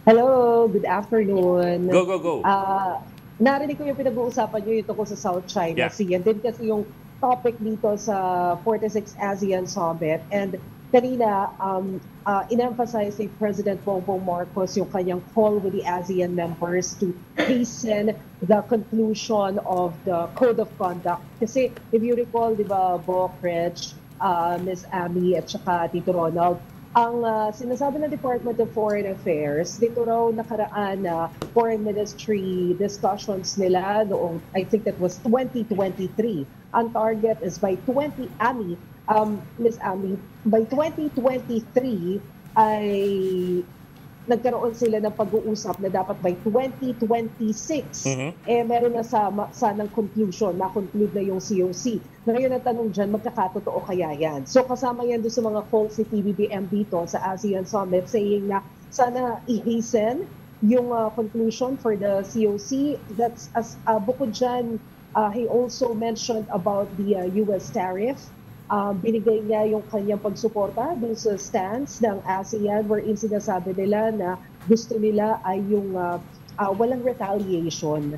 Hello, good afternoon. Go, go, go. Ah, Narinig ko yung pinag-uusapan niyo yung tungkol sa South China Yeah. Sea. And din kasi yung topic dito sa 46 ASEAN Summit. And kanina, in-emphasize ni President Bongbong Marcos yung kanyang call with the ASEAN members to hasten the conclusion of the Code of Conduct. Kasi if you recall, di ba, Bo Reg, Ms. Amy at saka Tito Ronald, ang sinasabi ng Department of Foreign Affairs, dito raw nakaraan na Foreign Ministry discussions nila noong, I think that was 2023. Ang target is by 20, Miss Ami, by 2023 ay nagkaroon sila ng pag-uusap na dapat by 2026, meron na sanang conclusion, na-conclude na yung COC. Ngayon ang tanong dyan, magkakatotoo kaya yan? So kasama yan doon sa mga calls si PBBM dito sa ASEAN Summit saying na sana i-hasten yung conclusion for the COC. That's bukod dyan, he also mentioned about the US tariff. Binigay niya yung kanyang pagsuporta dun sa stance ng ASEAN wherein sinasabi nila na gusto nila ay yung walang retaliation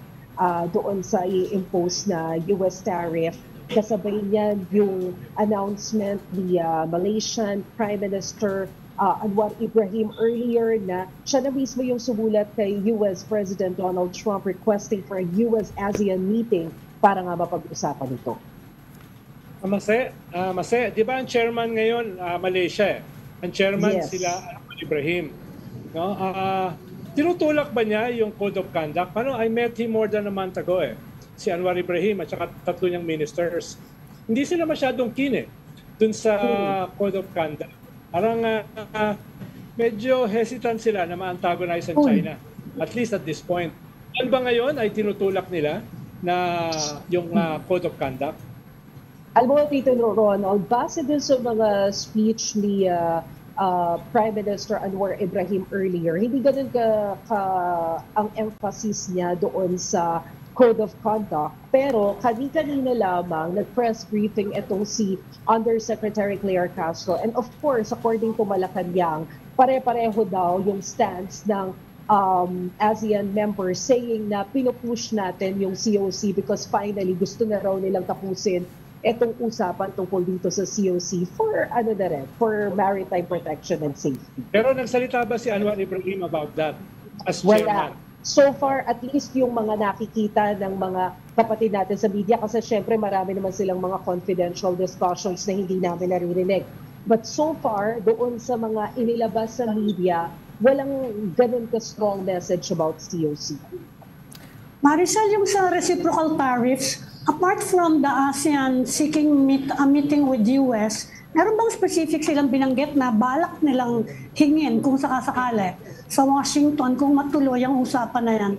doon sa i-impose na US tariff. Kasabay niyan yung announcement ni Malaysian Prime Minister Anwar Ibrahim earlier na siya na mismo yung sumulat kay US President Donald Trump requesting for a US-ASEAN meeting para nga mapag-usapan ito. Mase, di ba ang chairman ngayon, Malaysia eh? Ang chairman Yes. sila, Ibrahim. No? Tinutulak ba niya yung Code of Conduct? I met him more than a month ago eh. Si Anwar Ibrahim at saka tatlo niyang ministers. Hindi sila masyadong keen eh dun sa Code of Conduct. Parang medyo hesitant sila na ma-antagonize ang China. At least at this point. Yan ba ngayon ay tinutulak nila na yung Code of Conduct? Alam mo, Tito Ronald, base din sa mga speech ni Prime Minister Anwar Ibrahim earlier, hindi ganun ang emphasis niya doon sa Code of Conduct. Pero kanina lamang nag-press briefing itong si Undersecretary Claire Castro. And of course, according to Malacanang, pare-pareho daw yung stance ng ASEAN members saying na pinupush natin yung COC because finally gusto na raw nilang tapusin itong usapan tungkol dito sa COC for for maritime protection and safety. Pero nagsalita ba si Anwar Ibrahim about that as Wala. chairman? So far, at least yung mga nakikita ng mga kapatid natin sa media, kasi syempre marami naman silang mga confidential discussions na hindi namin naririnig. But so far, doon sa mga inilabas sa media, walang ganun ka-strong message about COC. Maricel, yung sa reciprocal tariffs, apart from the ASEAN seeking a meeting with US, meron bang specific silang binanggit na balak nilang hingin kung sakasakali sa Washington kung matuloy ang usapan na yan?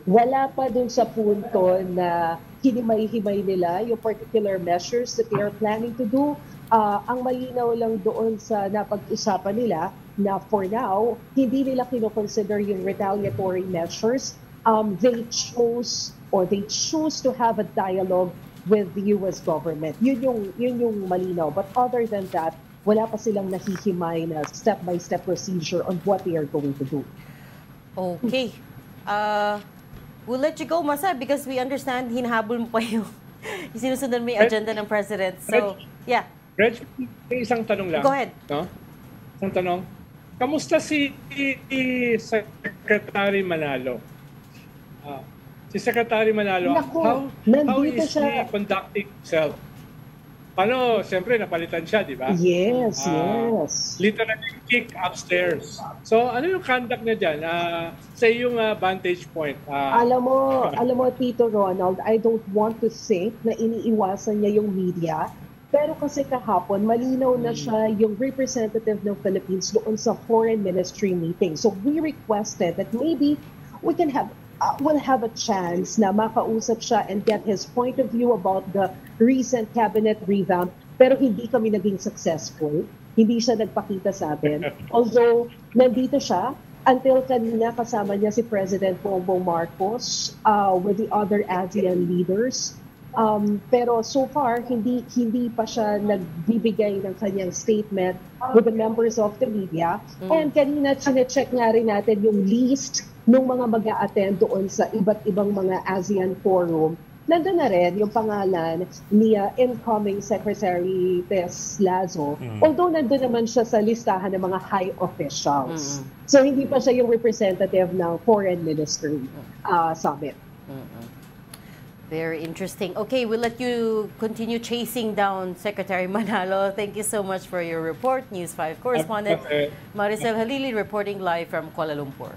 Wala pa dun sa punto na hinimay-himay nila yung particular measures that they are planning to do. Ang malinaw lang doon sa napag-usapan nila na for now, hindi nila kinoconsider yung retaliatory measures. They choose to have a dialogue with the US government. Yun yung malinaw. But other than that, wala pa silang nahihimay na step-by-step procedure on what they are going to do. Okay. We'll let you go, Masa, because we understand hinahabol mo pa yung sinusundan mo yung agenda ng President. So, yeah. Reg, may isang tanong lang. Go ahead. No? Isang tanong. Kamusta si Secretary Manalo? Si Secretary Manalo, Naku, how nandito is he siya. conducting himself? Paano, siyempre, napalitan siya, di ba? Yes. Literally kick upstairs. So, ano yung conduct niya dyan? Sa iyong vantage point? Alam mo, Tito Ronald, I don't want to think na iniiwasan niya yung media. Pero kasi kahapon, malinaw na siya yung representative ng Philippines doon sa foreign ministry meeting. So we requested that maybe we can we'll have a chance na makausap siya and get his point of view about the recent cabinet revamp. Pero hindi kami naging successful. Hindi siya nagpakita sa atin. Although, nandito siya, until kanina kasama niya si President Bongbong Marcos with the other ASEAN leaders. Pero so far, hindi pa siya nagbibigay ng kanyang statement with the members of the media. And kanina, chinecheck nga rin natin yung list ng mga mag-a-attend doon sa iba't ibang mga ASEAN forum. Nandun na rin yung pangalan ni incoming Secretary Tess Lazo. Although nandun naman siya sa listahan ng mga high officials. So hindi pa siya yung representative ng Foreign Ministry Summit. Very interesting. Okay, we'll let you continue chasing down Secretary Manalo. Thank you so much for your report. News 5 correspondent Maricel Halili reporting live from Kuala Lumpur.